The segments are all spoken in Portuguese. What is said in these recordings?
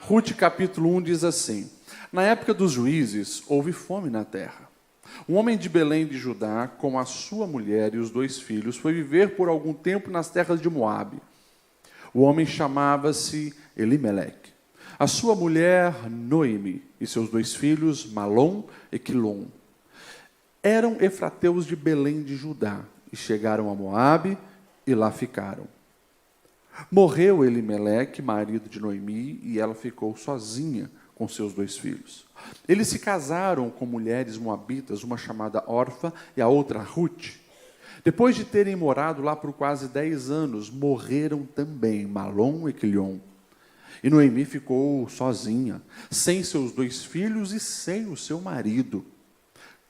Rute capítulo 1 diz assim: na época dos juízes, houve fome na terra. Um homem de Belém de Judá, com a sua mulher e os 2 filhos, foi viver por algum tempo nas terras de Moabe. O homem chamava-se Elimeleque. A sua mulher, Noemi, e seus 2 filhos, Malom e Quilom. Eram efrateus de Belém de Judá, e chegaram a Moabe, e lá ficaram. Morreu Elimeleque, marido de Noemi, e ela ficou sozinha com seus 2 filhos. Eles se casaram com mulheres moabitas, uma chamada Orfa e a outra Rute. Depois de terem morado lá por quase 10 anos, morreram também Malom e Quilom. E Noemi ficou sozinha, sem seus 2 filhos e sem o seu marido.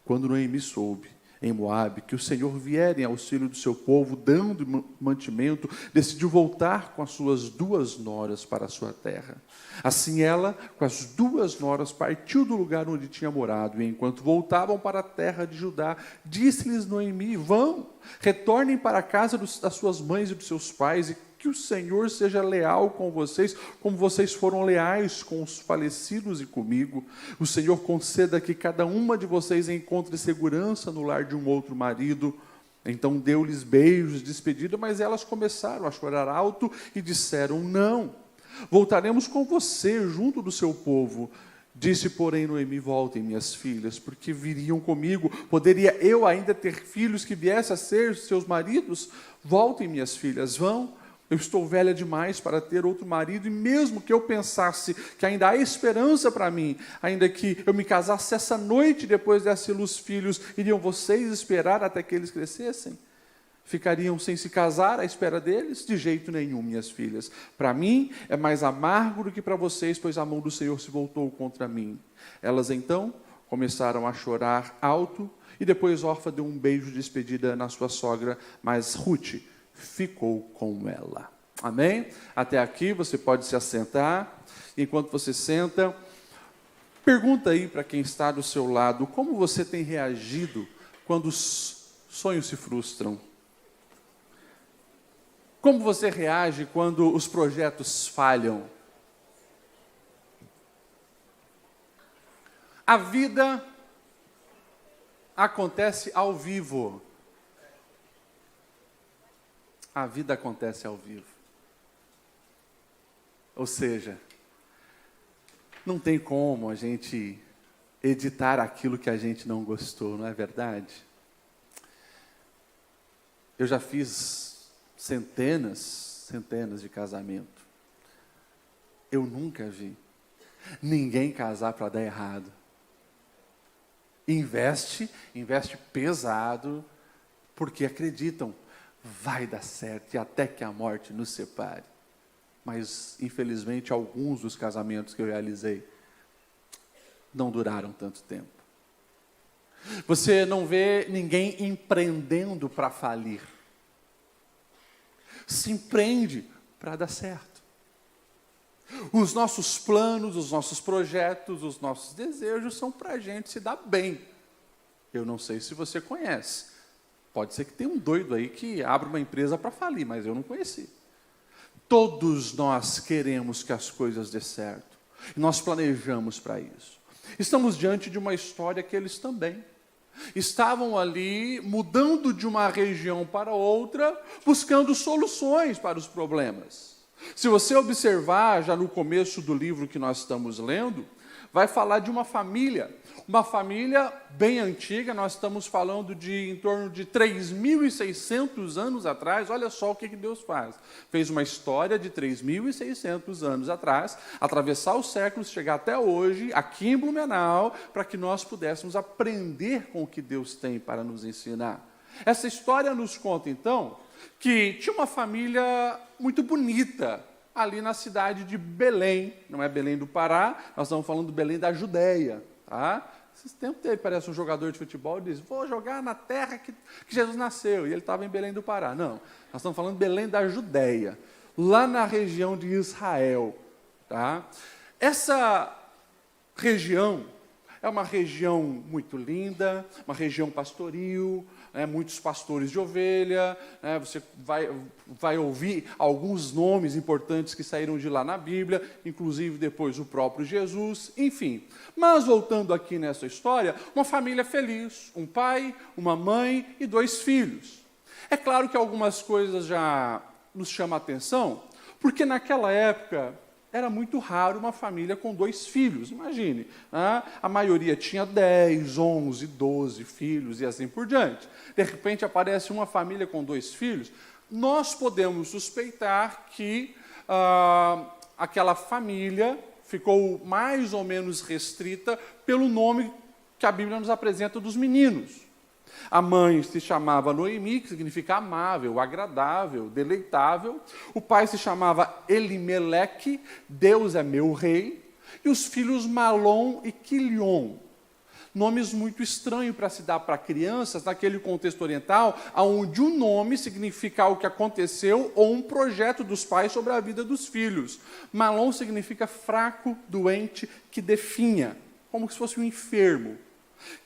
Quando Noemi soube, em Moabe, que o Senhor viera em auxílio do seu povo, dando mantimento, decidiu voltar com as suas 2 noras para a sua terra. Assim ela, com as 2 noras, partiu do lugar onde tinha morado, e enquanto voltavam para a terra de Judá, disse-lhes Noemi: vão, retornem para a casa das suas mães e dos seus pais, e que o Senhor seja leal com vocês, como vocês foram leais com os falecidos e comigo. O Senhor conceda que cada uma de vocês encontre segurança no lar de um outro marido. Então deu-lhes beijos de despedida, mas elas começaram a chorar alto e disseram: não, voltaremos com você junto do seu povo. Disse, porém, Noemi: voltem, minhas filhas, porque viriam comigo. Poderia eu ainda ter filhos que viessem a ser seus maridos? Voltem, minhas filhas, vão. Eu estou velha demais para ter outro marido, e mesmo que eu pensasse que ainda há esperança para mim, ainda que eu me casasse essa noite, depois desse-los filhos, iriam vocês esperar até que eles crescessem? Ficariam sem se casar à espera deles? De jeito nenhum, minhas filhas. Para mim é mais amargo do que para vocês, pois a mão do Senhor se voltou contra mim. Elas então começaram a chorar alto, e depois Orfa deu um beijo de despedida na sua sogra, mas Rute ficou com ela. Amém? Até aqui você pode se assentar. Enquanto você senta, pergunta aí para quem está do seu lado: como você tem reagido quando os sonhos se frustram? Como você reage quando os projetos falham? A vida acontece ao vivo. A vida acontece ao vivo. Ou seja, não tem como a gente editar aquilo que a gente não gostou, não é verdade? Eu já fiz centenas de casamentos. Eu nunca vi ninguém casar para dar errado. Investe pesado, porque acreditam: vai dar certo, e até que a morte nos separe. Mas, infelizmente, alguns dos casamentos que eu realizei não duraram tanto tempo. Você não vê ninguém empreendendo para falir. Se empreende para dar certo. Os nossos planos, os nossos projetos, os nossos desejos são para a gente se dar bem. Eu não sei se você conhece. Pode ser que tenha um doido aí que abra uma empresa para falir, mas eu não conheci. Todos nós queremos que as coisas dê certo. E nós planejamos para isso. Estamos diante de uma história que eles também estavam ali, mudando de uma região para outra, buscando soluções para os problemas. Se você observar, já no começo do livro que nós estamos lendo, vai falar de uma família bem antiga. Nós estamos falando de em torno de 3.600 anos atrás. Olha só o que Deus faz. Fez uma história de 3.600 anos atrás, atravessar os séculos, chegar até hoje, aqui em Blumenau, para que nós pudéssemos aprender com o que Deus tem para nos ensinar. Essa história nos conta, então, que tinha uma família muito bonita, ali na cidade de Belém. Não é Belém do Pará, nós estamos falando de Belém da Judéia. Tá? Esses tempos ele parece um jogador de futebol e diz: vou jogar na terra que Jesus nasceu. E ele estava em Belém do Pará. Não, nós estamos falando de Belém da Judéia, lá na região de Israel. Tá? Essa região é uma região muito linda, uma região pastoril, né, muitos pastores de ovelha, né, você vai ouvir alguns nomes importantes que saíram de lá na Bíblia, inclusive depois o próprio Jesus, enfim. Mas voltando aqui nessa história, uma família feliz, um pai, uma mãe e 2 filhos. É claro que algumas coisas já nos chamam a atenção, porque naquela época era muito raro uma família com 2 filhos, imagine. Né? A maioria tinha 10, 11, 12 filhos e assim por diante. De repente aparece uma família com 2 filhos, nós podemos suspeitar que aquela família ficou mais ou menos restrita pelo nome que a Bíblia nos apresenta dos meninos. A mãe se chamava Noemi, que significa amável, agradável, deleitável. O pai se chamava Elimeleque, Deus é meu rei. E os filhos Malom e Quilion. Nomes muito estranhos para se dar para crianças, naquele contexto oriental, onde um nome significa o que aconteceu ou um projeto dos pais sobre a vida dos filhos. Malom significa fraco, doente, que definha, como se fosse um enfermo.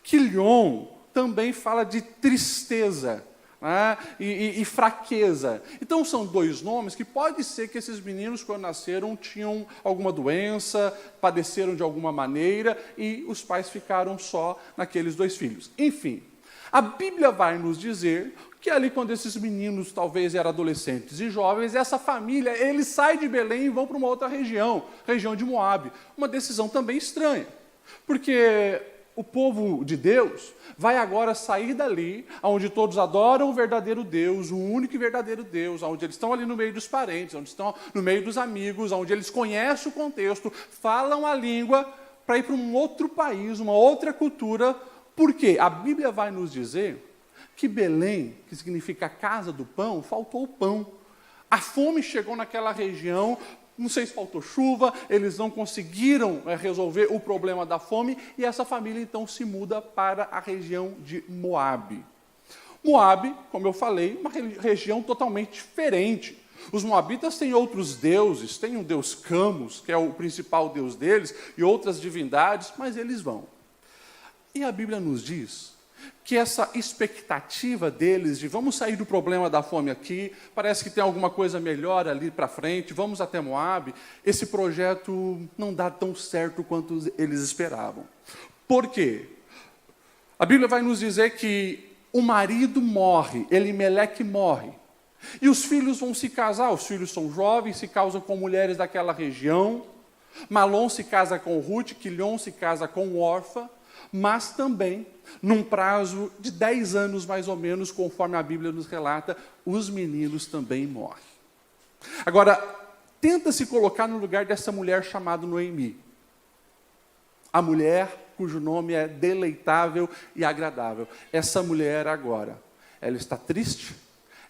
Quilion também fala de tristeza, né, e fraqueza. Então, são 2 nomes que pode ser que esses meninos, quando nasceram, tinham alguma doença, padeceram de alguma maneira, e os pais ficaram só naqueles 2 filhos. Enfim, a Bíblia vai nos dizer que ali, quando esses meninos talvez eram adolescentes e jovens, essa família, eles saem de Belém e vão para uma outra região, região de Moabe. Uma decisão também estranha, porque o povo de Deus vai agora sair dali, onde todos adoram o verdadeiro Deus, o único e verdadeiro Deus, onde eles estão ali no meio dos parentes, onde estão no meio dos amigos, onde eles conhecem o contexto, falam a língua, para ir para um outro país, uma outra cultura. Por quê? A Bíblia vai nos dizer que Belém, que significa casa do pão, faltou o pão. A fome chegou naquela região. Não sei se faltou chuva, eles não conseguiram resolver o problema da fome, e essa família então se muda para a região de Moabe. Moabe, como eu falei, uma região totalmente diferente. Os moabitas têm outros deuses, tem um deus Camus, que é o principal deus deles, e outras divindades, mas eles vão. E a Bíblia nos diz que essa expectativa deles de vamos sair do problema da fome aqui, parece que tem alguma coisa melhor ali para frente, vamos até Moabe, esse projeto não dá tão certo quanto eles esperavam. Por quê? A Bíblia vai nos dizer que o marido morre, Elimeleque morre, e os filhos vão se casar, os filhos são jovens, se casam com mulheres daquela região. Malom se casa com Ruth, Quilion se casa com Orfa, mas também, num prazo de 10 anos mais ou menos, conforme a Bíblia nos relata, os meninos também morrem. Agora, tenta se colocar no lugar dessa mulher chamada Noemi. A mulher cujo nome é deleitável e agradável. Essa mulher agora, ela está triste,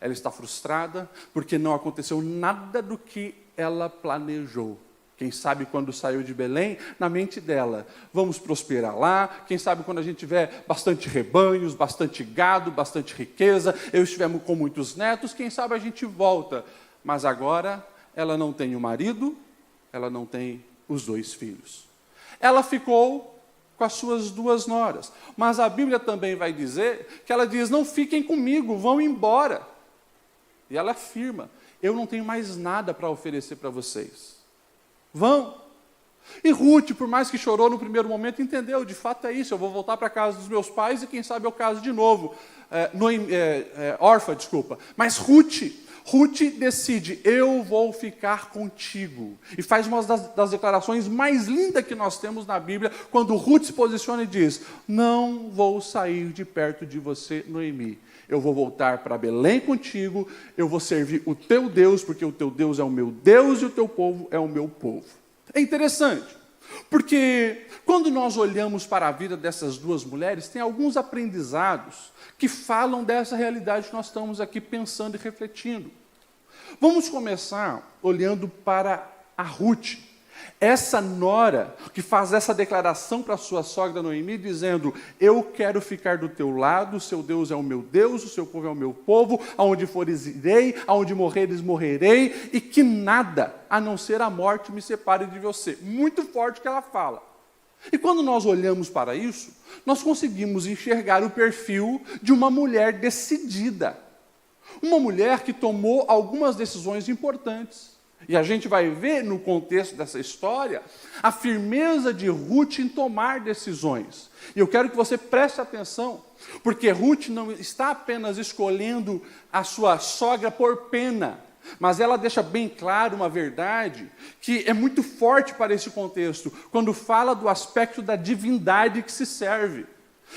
ela está frustrada, porque não aconteceu nada do que ela planejou. Quem sabe quando saiu de Belém, na mente dela, vamos prosperar lá, quem sabe quando a gente tiver bastante rebanhos, bastante gado, bastante riqueza, eu estiver com muitos netos, quem sabe a gente volta. Mas agora, ela não tem o marido, ela não tem os 2 filhos. Ela ficou com as suas 2 noras, mas a Bíblia também vai dizer que ela diz, não fiquem comigo, vão embora. E ela afirma, eu não tenho mais nada para oferecer para vocês. Vão. E Ruth, por mais que chorou no primeiro momento, entendeu, de fato é isso, eu vou voltar para a casa dos meus pais e quem sabe eu caso de novo. Orfa, desculpa. Mas Ruth decide, eu vou ficar contigo. E faz uma das declarações mais lindas que nós temos na Bíblia, quando Ruth se posiciona e diz, não vou sair de perto de você, Noemi. Eu vou voltar para Belém contigo, eu vou servir o teu Deus, porque o teu Deus é o meu Deus e o teu povo é o meu povo. É interessante, porque quando nós olhamos para a vida dessas 2 mulheres, tem alguns aprendizados que falam dessa realidade que nós estamos aqui pensando e refletindo. Vamos começar olhando para a Ruth. Essa nora que faz essa declaração para a sua sogra Noemi, dizendo, eu quero ficar do teu lado, o seu Deus é o meu Deus, o seu povo é o meu povo, aonde fores irei, aonde morreres morrerei, e que nada, a não ser a morte, me separe de você. Muito forte que ela fala. E quando nós olhamos para isso, nós conseguimos enxergar o perfil de uma mulher decidida. Uma mulher que tomou algumas decisões importantes. E a gente vai ver no contexto dessa história a firmeza de Ruth em tomar decisões. E eu quero que você preste atenção, porque Ruth não está apenas escolhendo a sua sogra por pena, mas ela deixa bem claro uma verdade que é muito forte para esse contexto, quando fala do aspecto da divindade que se serve.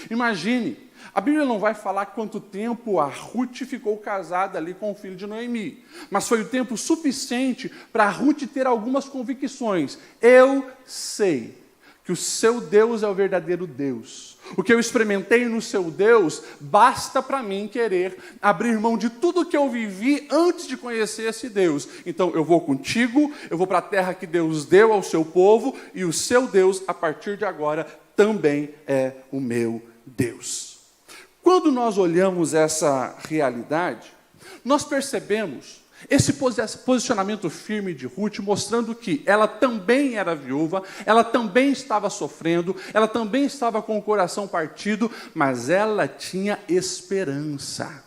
Imagine, a Bíblia não vai falar quanto tempo a Ruth ficou casada ali com o filho de Noemi, mas foi o tempo suficiente para Ruth ter algumas convicções. Eu sei que o seu Deus é o verdadeiro Deus. O que eu experimentei no seu Deus basta para mim querer abrir mão de tudo que eu vivi antes de conhecer esse Deus. Então eu vou contigo, eu vou para a terra que Deus deu ao seu povo, e o seu Deus, a partir de agora, também é o meu Deus. Quando nós olhamos essa realidade, nós percebemos esse posicionamento firme de Ruth, mostrando que ela também era viúva, ela também estava sofrendo, ela também estava com o coração partido, mas ela tinha esperança.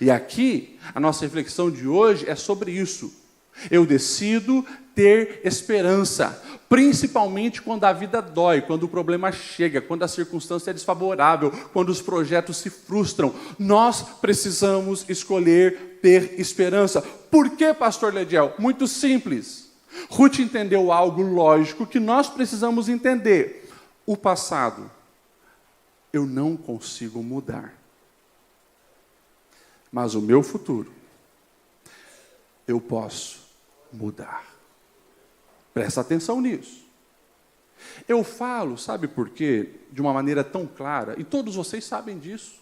E aqui, a nossa reflexão de hoje é sobre isso. Eu decido ter esperança, principalmente quando a vida dói, quando o problema chega, quando a circunstância é desfavorável, quando os projetos se frustram. Nós precisamos escolher ter esperança. Por que, pastor Lediel? Muito simples. Ruth entendeu algo lógico que nós precisamos entender. O passado, eu não consigo mudar. Mas o meu futuro, eu posso mudar. Presta atenção nisso. Eu falo, sabe por quê? De uma maneira tão clara, e todos vocês sabem disso,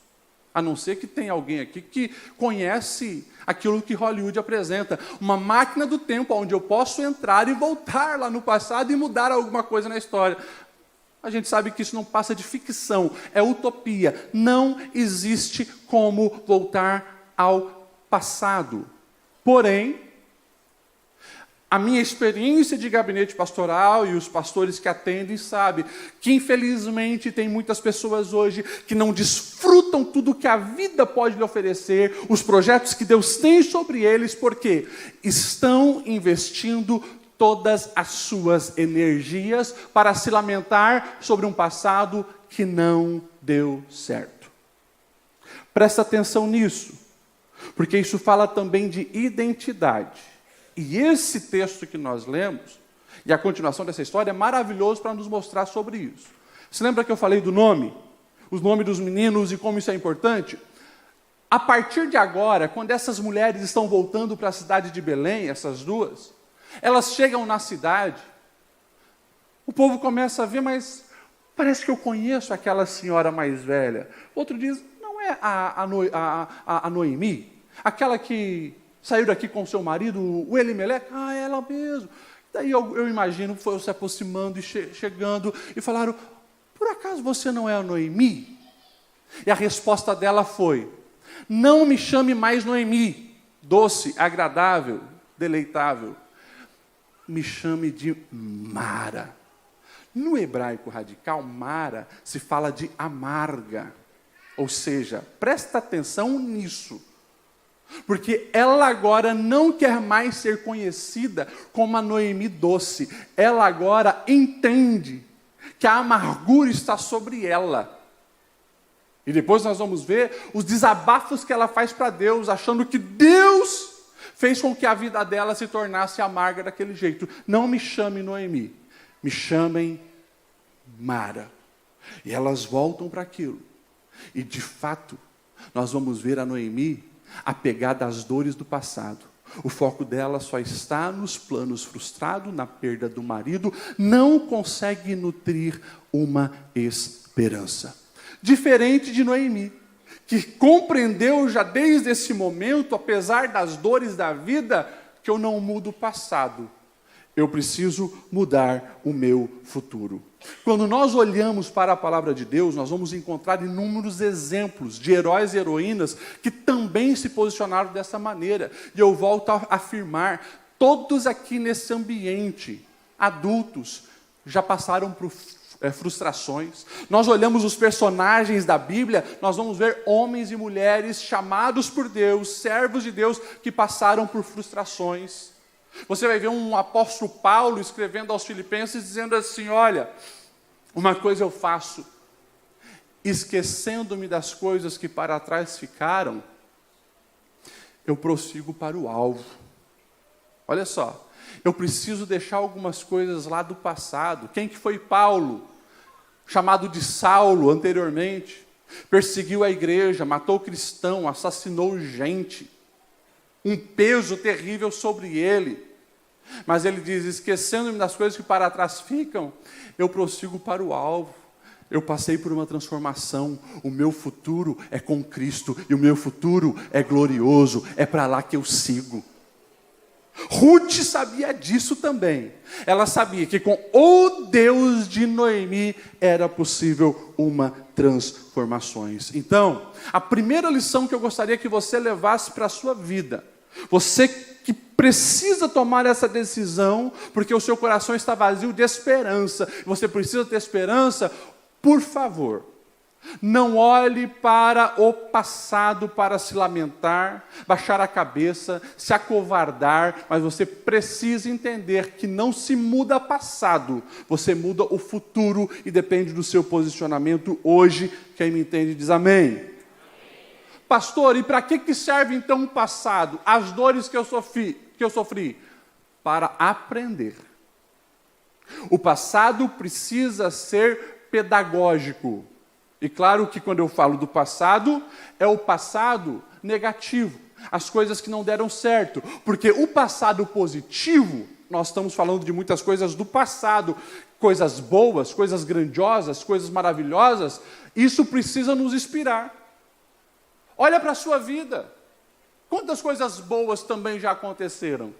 a não ser que tenha alguém aqui que conhece aquilo que Hollywood apresenta, uma máquina do tempo onde eu posso entrar e voltar lá no passado e mudar alguma coisa na história. A gente sabe que isso não passa de ficção, é utopia. Não existe como voltar ao passado. Porém, a minha experiência de gabinete pastoral e os pastores que atendem sabem que, infelizmente, tem muitas pessoas hoje que não desfrutam tudo que a vida pode lhe oferecer, os projetos que Deus tem sobre eles, porque estão investindo todas as suas energias para se lamentar sobre um passado que não deu certo. Presta atenção nisso, porque isso fala também de identidade. E esse texto que nós lemos, e a continuação dessa história, é maravilhoso para nos mostrar sobre isso. Você lembra que eu falei do nome? Os nomes dos meninos e como isso é importante? A partir de agora, quando essas mulheres estão voltando para a cidade de Belém, essas duas, elas chegam na cidade, o povo começa a ver, mas parece que eu conheço aquela senhora mais velha. Outro diz, não é a Noemi? Aquela que saiu daqui com seu marido, o Elimeleque? Ah, é ela mesmo. Daí eu imagino, foi se aproximando e chegando, e falaram, por acaso você não é a Noemi? E a resposta dela foi, não me chame mais Noemi, doce, agradável, deleitável. Me chame de Mara. No hebraico radical, Mara se fala de amarga. Ou seja, presta atenção nisso. Porque ela agora não quer mais ser conhecida como a Noemi doce. Ela agora entende que a amargura está sobre ela. E depois nós vamos ver os desabafos que ela faz para Deus, achando que Deus fez com que a vida dela se tornasse amarga daquele jeito. Não me chame Noemi, me chamem Mara. E elas voltam para aquilo. E de fato, nós vamos ver a Noemi apegada às dores do passado. O foco dela só está nos planos frustrados, na perda do marido, não consegue nutrir uma esperança. Diferente de Noemi, que compreendeu já desde esse momento, apesar das dores da vida, que eu não mudo o passado, eu preciso mudar o meu futuro. Quando nós olhamos para a palavra de Deus, nós vamos encontrar inúmeros exemplos de heróis e heroínas que também se posicionaram dessa maneira. E eu volto a afirmar, todos aqui nesse ambiente, adultos, já passaram frustrações. Nós olhamos os personagens da Bíblia, nós vamos ver homens e mulheres chamados por Deus, servos de Deus, que passaram por frustrações. Você vai ver um apóstolo Paulo escrevendo aos Filipenses, dizendo assim: olha, uma coisa eu faço, esquecendo-me das coisas que para trás ficaram, eu prossigo para o alvo. Olha só, eu preciso deixar algumas coisas lá do passado. Quem que foi Paulo? Chamado de Saulo anteriormente. Perseguiu a igreja, matou cristão, assassinou gente. Um peso terrível sobre ele. Mas ele diz: esquecendo-me das coisas que para trás ficam, eu prossigo para o alvo. Eu passei por uma transformação, o meu futuro é com Cristo, e o meu futuro é glorioso, é para lá que eu sigo. Ruth sabia disso também. Ela sabia que com o Deus de Noemi era possível uma transformação. Então, a primeira lição que eu gostaria que você levasse para a sua vida, você que precisa tomar essa decisão, porque o seu coração está vazio de esperança, você precisa ter esperança. Por favor, não olhe para o passado para se lamentar, baixar a cabeça, se acovardar, mas você precisa entender que não se muda passado, você muda o futuro e depende do seu posicionamento hoje. Quem me entende diz amém. Pastor, e para que serve então o passado? As dores que eu sofri? Para aprender. O passado precisa ser pedagógico. E claro que quando eu falo do passado, é o passado negativo, as coisas que não deram certo, porque o passado positivo, nós estamos falando de muitas coisas do passado, coisas boas, coisas grandiosas, coisas maravilhosas, isso precisa nos inspirar. Olha para a sua vida, quantas coisas boas também já aconteceram?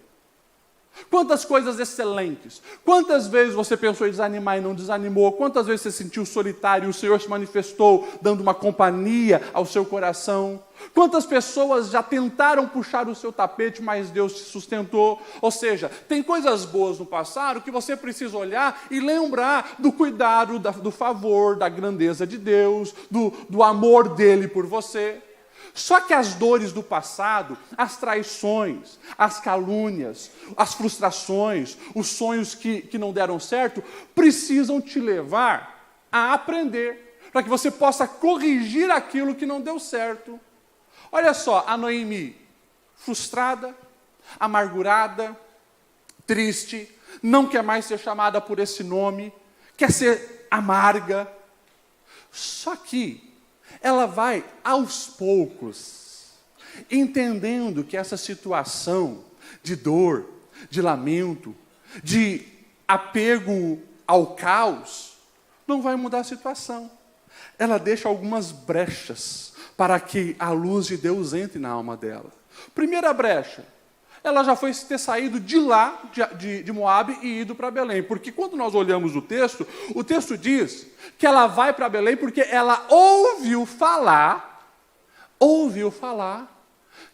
Quantas coisas excelentes. Quantas vezes você pensou em desanimar e não desanimou? Quantas vezes você se sentiu solitário e o Senhor se manifestou dando uma companhia ao seu coração? Quantas pessoas já tentaram puxar o seu tapete, mas Deus te sustentou? Ou seja, tem coisas boas no passado que você precisa olhar e lembrar do cuidado, do favor, da grandeza de Deus, do amor dele por você. Só que as dores do passado, as traições, as calúnias, as frustrações, os sonhos que não deram certo, precisam te levar a aprender, para que você possa corrigir aquilo que não deu certo. Olha só, a Noemi, frustrada, amargurada, triste, não quer mais ser chamada por esse nome, quer ser amarga. Só que ela vai, aos poucos, entendendo que essa situação de dor, de lamento, de apego ao caos, não vai mudar a situação. Ela deixa algumas brechas para que a luz de Deus entre na alma dela. Primeira brecha, ela já foi ter saído de lá, de Moabe, e ido para Belém. Porque quando nós olhamos o texto diz que ela vai para Belém porque ela ouviu falar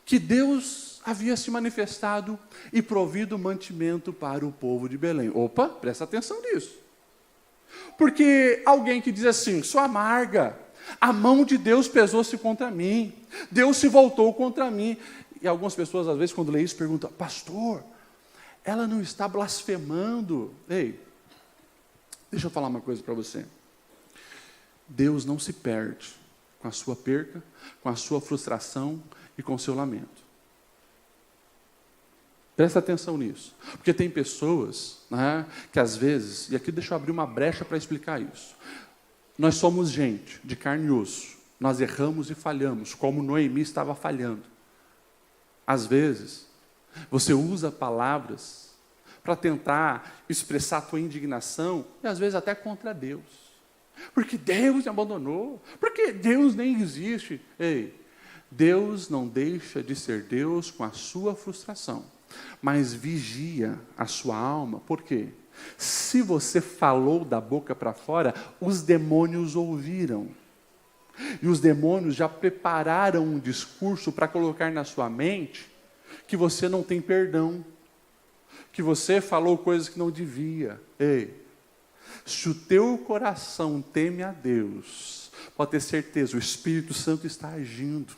que Deus havia se manifestado e provido mantimento para o povo de Belém. Opa, presta atenção nisso. Porque alguém que diz assim: sou amarga, a mão de Deus pesou-se contra mim, Deus se voltou contra mim. E algumas pessoas, às vezes, quando lê isso, perguntam: pastor, ela não está blasfemando? Ei, deixa eu falar uma coisa para você. Deus não se perde com a sua perca, com a sua frustração e com o seu lamento. Presta atenção nisso. Porque tem pessoas, né, que às vezes, e aqui deixa eu abrir uma brecha para explicar isso. Nós somos gente de carne e osso. Nós erramos e falhamos, como Noemi estava falhando. Às vezes, você usa palavras para tentar expressar a tua indignação, e às vezes até contra Deus. Porque Deus me abandonou, porque Deus nem existe. Ei, Deus não deixa de ser Deus com a sua frustração, mas vigia a sua alma. Por quê? Se você falou da boca para fora, os demônios ouviram. E os demônios já prepararam um discurso para colocar na sua mente que você não tem perdão, que você falou coisas que não devia. Ei, Se o teu coração teme a Deus, pode ter certeza, o Espírito Santo está agindo.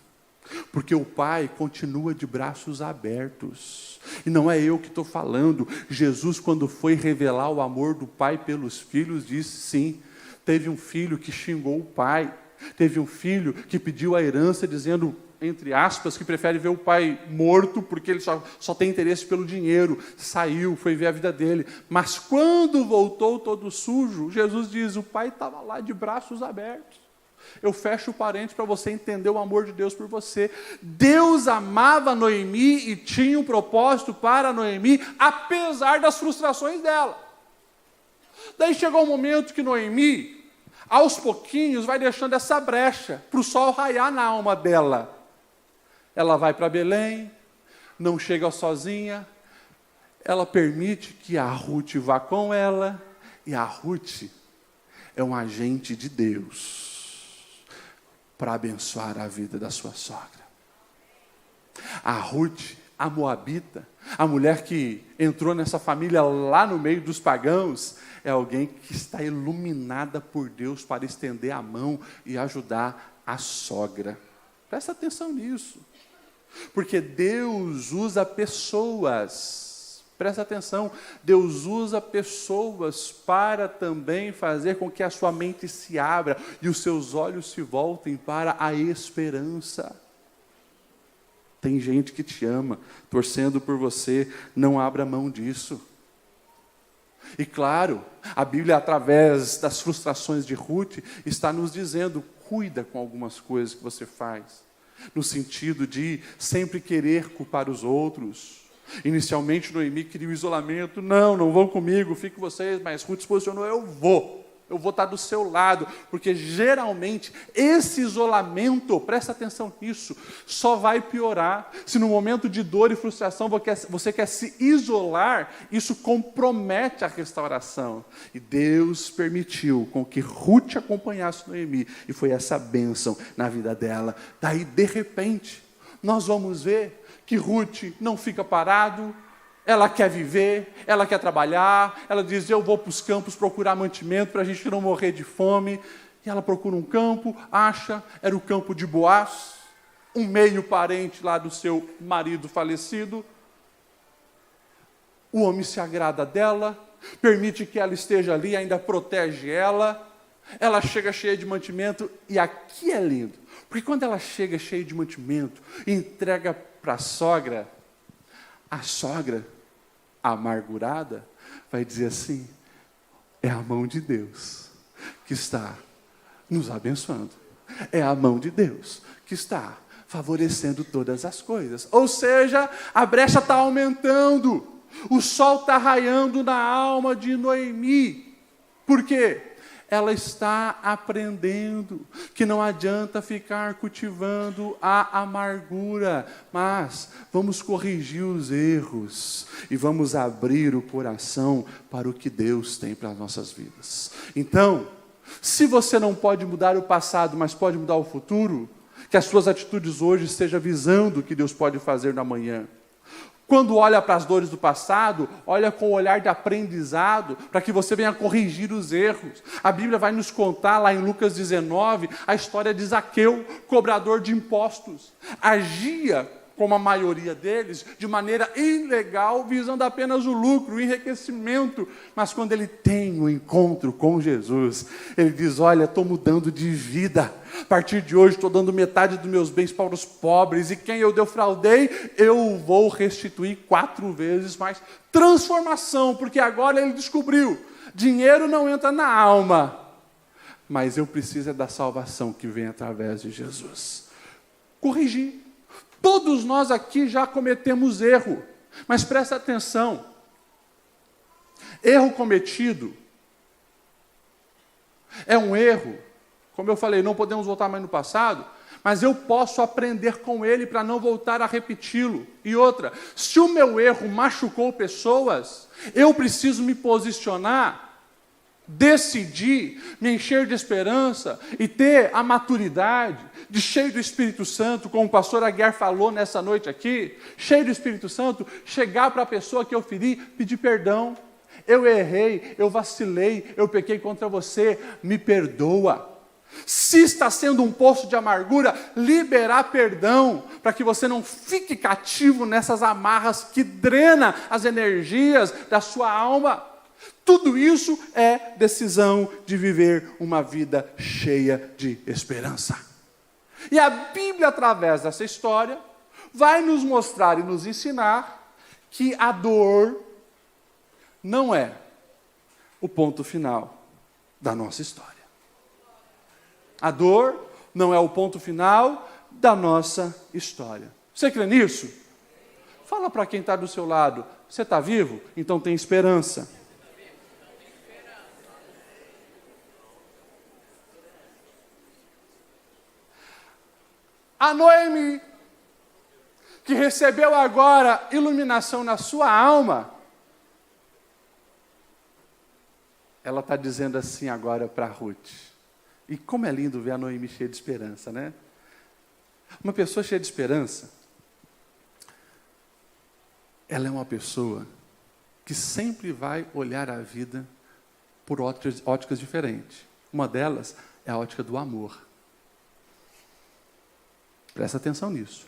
Porque o Pai continua de braços abertos. E não é eu que estou falando. Jesus, quando foi revelar o amor do Pai pelos filhos, disse sim. Teve um filho que xingou o pai. Teve um filho que pediu a herança dizendo, entre aspas, que prefere ver o pai morto porque ele só tem interesse pelo dinheiro. Saiu, foi ver a vida dele. Mas quando voltou todo sujo, Jesus diz, o pai estava lá de braços abertos. Eu fecho o parênteses para você entender o amor de Deus por você. Deus amava Noemi e tinha um propósito para Noemi, apesar das frustrações dela. Daí chegou um momento que Noemi, aos pouquinhos, vai deixando essa brecha para o sol raiar na alma dela. Ela vai para Belém, não chega sozinha, ela permite que a Ruth vá com ela, e a Ruth é um agente de Deus para abençoar a vida da sua sogra. A Ruth, a moabita, a mulher que entrou nessa família lá no meio dos pagãos, é alguém que está iluminada por Deus para estender a mão e ajudar a sogra. Presta atenção nisso. Porque Deus usa pessoas. Presta atenção, Deus usa pessoas para também fazer com que a sua mente se abra e os seus olhos se voltem para a esperança. Tem gente que te ama, torcendo por você, não abra mão disso. E claro, a Bíblia, através das frustrações de Ruth, está nos dizendo, cuida com algumas coisas que você faz, no sentido de sempre querer culpar os outros. Inicialmente Noemi queria o isolamento, não vão comigo, fiquem vocês, mas Ruth se posicionou, eu vou estar do seu lado, porque geralmente esse isolamento, presta atenção nisso, só vai piorar, se no momento de dor e frustração você quer se isolar, isso compromete a restauração, e Deus permitiu com que Ruth acompanhasse Noemi, e foi essa bênção na vida dela. Daí de repente, nós vamos ver que Ruth não fica parado, ela quer viver, ela quer trabalhar, ela diz, eu vou para os campos procurar mantimento para a gente não morrer de fome, e ela procura um campo, acha, era o campo de Boaz, um meio parente lá do seu marido falecido, o homem se agrada dela, permite que ela esteja ali, ainda protege ela chega cheia de mantimento, e aqui é lindo, porque quando ela chega cheia de mantimento, e entrega para a sogra, amargurada, vai dizer assim, é a mão de Deus que está nos abençoando, é a mão de Deus que está favorecendo todas as coisas, ou seja, a brecha está aumentando, o sol está raiando na alma de Noemi, por quê? Ela está aprendendo que não adianta ficar cultivando a amargura, mas vamos corrigir os erros e vamos abrir o coração para o que Deus tem para as nossas vidas. Então, se você não pode mudar o passado, mas pode mudar o futuro, que as suas atitudes hoje estejam visando o que Deus pode fazer no amanhã. Quando olha para as dores do passado, olha com o olhar de aprendizado, para que você venha corrigir os erros. A Bíblia vai nos contar, lá em Lucas 19, a história de Zaqueu, cobrador de impostos. Agia, como a maioria deles, de maneira ilegal, visando apenas o lucro, o enriquecimento. Mas quando ele tem um encontro com Jesus, ele diz, olha, estou mudando de vida. A partir de hoje, estou dando metade dos meus bens para os pobres, e quem eu defraudei, eu vou restituir 4 vezes mais. Transformação, porque agora ele descobriu, dinheiro não entra na alma, mas eu preciso da salvação que vem através de Jesus. Corrigir. Todos nós aqui já cometemos erro, mas presta atenção, erro cometido é um erro, como eu falei, não podemos voltar mais no passado, mas eu posso aprender com ele para não voltar a repeti-lo. E outra, se o meu erro machucou pessoas, eu preciso me posicionar, decidir, me encher de esperança e ter a maturidade de cheio do Espírito Santo, como o pastor Aguiar falou nessa noite aqui, cheio do Espírito Santo, chegar para a pessoa que eu feri, pedir perdão. eu errei, eu vacilei, eu pequei contra você, me perdoa. Se está sendo um poço de amargura, liberar perdão, para que você não fique cativo nessas amarras que drenam as energias da sua alma. Tudo isso é decisão de viver uma vida cheia de esperança. E a Bíblia, através dessa história, vai nos mostrar e nos ensinar que a dor não é o ponto final da nossa história. A dor não é o ponto final da nossa história. Você crê nisso? Fala para quem está do seu lado. Você está vivo? Então tem esperança. A Noemi, que recebeu agora iluminação na sua alma, ela está dizendo assim agora para Ruth. E como é lindo ver a Noemi cheia de esperança, né? Uma pessoa cheia de esperança, ela é uma pessoa que sempre vai olhar a vida por óticas diferentes. Uma delas é a ótica do amor. Presta atenção nisso.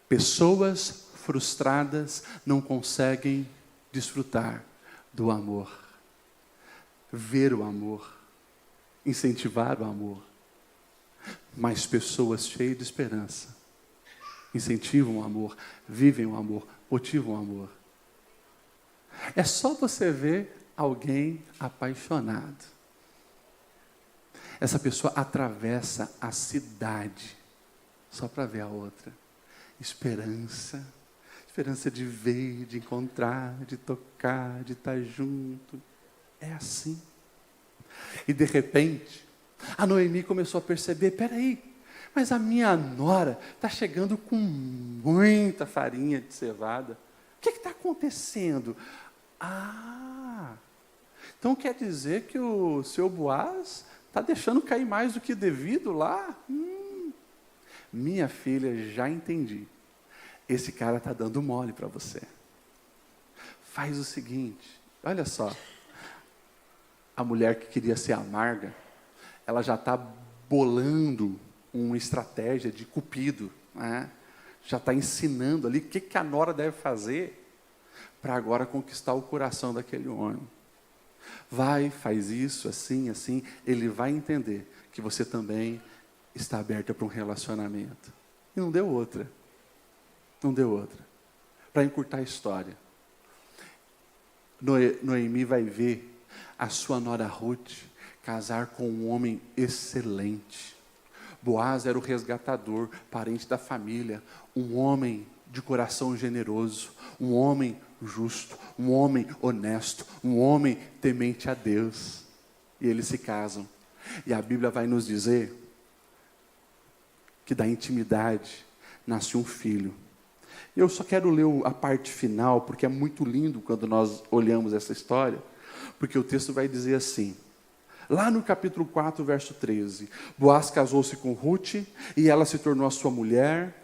Pessoas frustradas não conseguem desfrutar do amor, ver o amor, incentivar o amor. Mas pessoas cheias de esperança incentivam o amor, vivem o amor, motivam o amor. É só você ver alguém apaixonado. Essa pessoa atravessa a cidade só para ver a outra. Esperança de ver, de encontrar, de tocar, de estar junto. É assim. E de repente, a Noemi começou a perceber, peraí, mas a minha nora está chegando com muita farinha de cevada. O que está acontecendo? Então quer dizer que o seu Boaz está deixando cair mais do que devido lá? Minha filha, já entendi. Esse cara está dando mole para você. Faz o seguinte, olha só. A mulher que queria ser amarga, ela já está bolando uma estratégia de cupido, né? Já está ensinando ali o que a nora deve fazer para agora conquistar o coração daquele homem. Vai, faz isso, assim, assim, ele vai entender que você também está aberta para um relacionamento. E não deu outra. Não deu outra. Para encurtar a história, Noemi vai ver a sua nora Ruth casar com um homem excelente. Boaz era o resgatador, parente da família, um homem de coração generoso, um homem justo, um homem honesto, um homem temente a Deus. E eles se casam. E a Bíblia vai nos dizer que da intimidade nasce um filho. Eu só quero ler a parte final, porque é muito lindo quando nós olhamos essa história, porque o texto vai dizer assim, lá no capítulo 4, verso 13, Boaz casou-se com Ruth, e ela se tornou a sua mulher.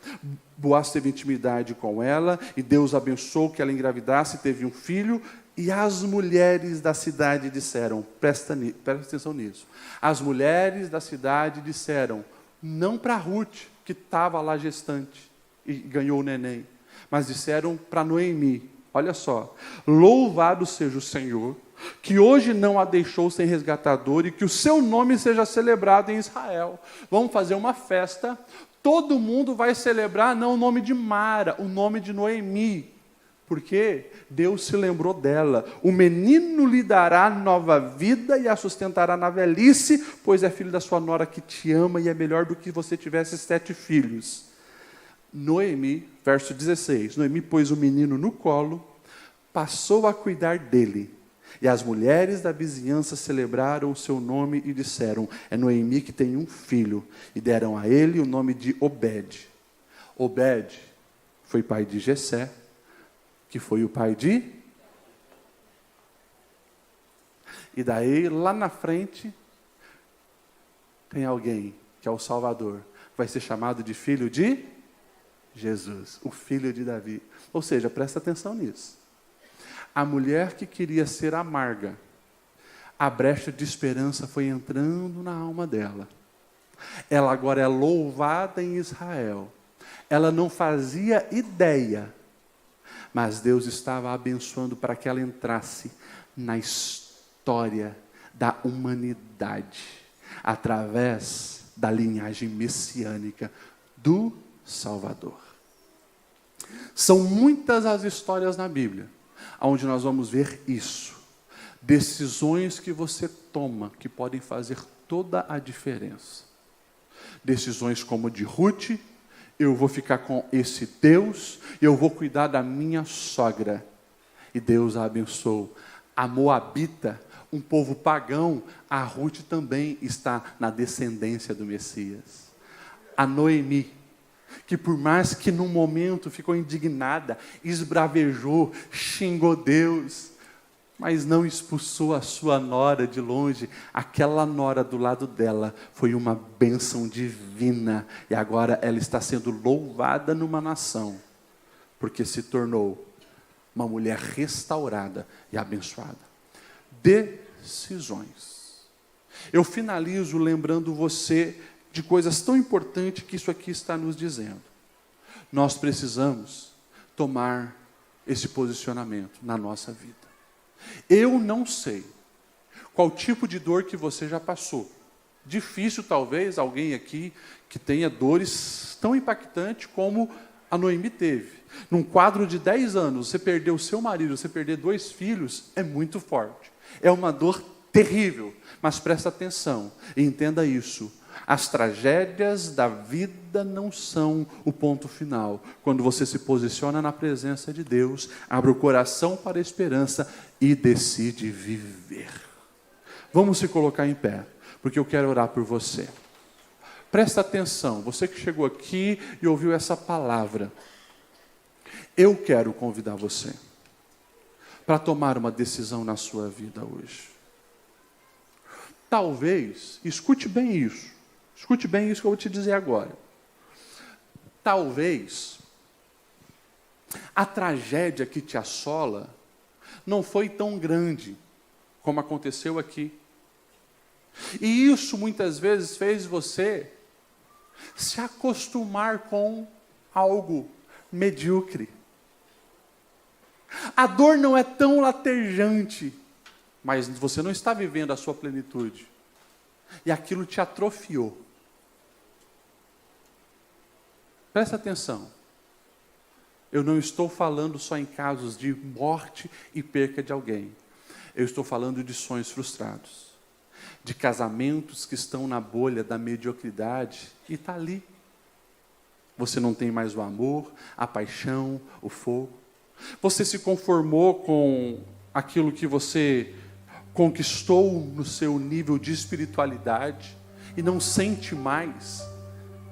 Boaz teve intimidade com ela, e Deus abençoou que ela engravidasse e teve um filho, e as mulheres da cidade disseram, presta atenção nisso, as mulheres da cidade disseram, não para Ruth, que estava lá gestante, e ganhou o neném, mas disseram para Noemi, olha só, louvado seja o Senhor, que hoje não a deixou sem resgatador e que o seu nome seja celebrado em Israel. Vamos fazer uma festa, todo mundo vai celebrar, não o nome de Mara, o nome de Noemi, porque Deus se lembrou dela. O menino lhe dará nova vida e a sustentará na velhice, pois é filho da sua nora que te ama e é melhor do que você tivesse 7 filhos. Noemi, verso 16, Noemi pôs o menino no colo, passou a cuidar dele. E as mulheres da vizinhança celebraram o seu nome e disseram, é Noemi que tem um filho. E deram a ele o nome de Obed. Obed foi pai de Jessé, que foi o pai de... E daí, lá na frente, tem alguém que é o Salvador. Vai ser chamado de filho de Jesus, o filho de Davi. Ou seja, presta atenção nisso. A mulher que queria ser amarga, a brecha de esperança foi entrando na alma dela. Ela agora é louvada em Israel. Ela não fazia ideia, mas Deus estava a abençoando para que ela entrasse na história da humanidade, através da linhagem messiânica do Salvador. São muitas as histórias na Bíblia, onde nós vamos ver isso. Decisões que você toma, que podem fazer toda a diferença. Decisões como de Ruth: eu vou ficar com esse Deus, eu vou cuidar da minha sogra. E Deus a abençoou. A Moabita, um povo pagão, a Ruth também está na descendência do Messias. A Noemi, que por mais que num momento ficou indignada, esbravejou, xingou Deus, mas não expulsou a sua nora de longe. Aquela nora do lado dela foi uma bênção divina, e agora ela está sendo louvada numa nação, porque se tornou uma mulher restaurada e abençoada. Decisões. Eu finalizo lembrando você de coisas tão importantes que isso aqui está nos dizendo. Nós precisamos tomar esse posicionamento na nossa vida. Eu não sei qual tipo de dor que você já passou. Difícil, talvez, alguém aqui que tenha dores tão impactantes como a Noemi teve. Num quadro de 10 anos, você perder o seu marido, você perder 2 filhos, é muito forte. É uma dor terrível. Mas presta atenção e entenda isso. As tragédias da vida não são o ponto final. Quando você se posiciona na presença de Deus, abre o coração para a esperança e decide viver. Vamos se colocar em pé, porque eu quero orar por você. Presta atenção, você que chegou aqui e ouviu essa palavra. Eu quero convidar você para tomar uma decisão na sua vida hoje. Talvez, escute bem isso que eu vou te dizer agora. Talvez a tragédia que te assola não foi tão grande como aconteceu aqui. E isso muitas vezes fez você se acostumar com algo medíocre. A dor não é tão latejante, mas você não está vivendo a sua plenitude. E aquilo te atrofiou. Presta atenção. Eu não estou falando só em casos de morte e perca de alguém. Eu estou falando de sonhos frustrados. De casamentos que estão na bolha da mediocridade e está ali. Você não tem mais o amor, a paixão, o fogo. Você se conformou com aquilo que você conquistou no seu nível de espiritualidade e não sente mais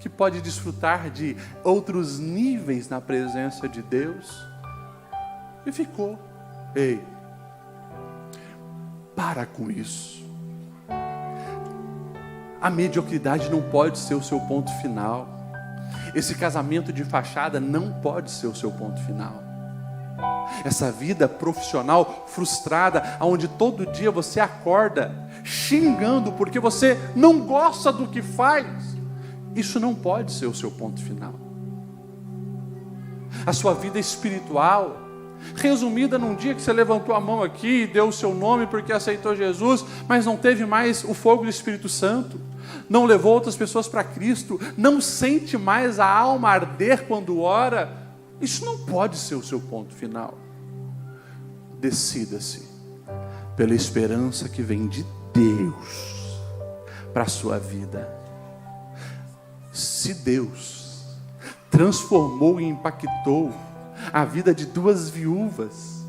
que pode desfrutar de outros níveis na presença de Deus. E ficou. Ei, para com isso. A mediocridade não pode ser o seu ponto final. Esse casamento de fachada não pode ser o seu ponto final. Essa vida profissional frustrada, onde todo dia você acorda xingando porque você não gosta do que faz, isso não pode ser o seu ponto final. A sua vida espiritual, resumida num dia que você levantou a mão aqui e deu o seu nome porque aceitou Jesus, mas não teve mais o fogo do Espírito Santo, não levou outras pessoas para Cristo, não sente mais a alma arder quando ora, isso não pode ser o seu ponto final. Decida-se pela esperança que vem de Deus para a sua vida. Se Deus transformou e impactou a vida de 2 viúvas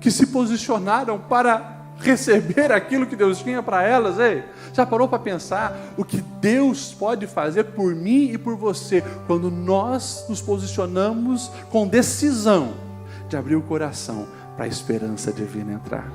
que se posicionaram para receber aquilo que Deus tinha para elas, já parou para pensar o que Deus pode fazer por mim e por você quando nós nos posicionamos com decisão de abrir o coração para a esperança divina entrar?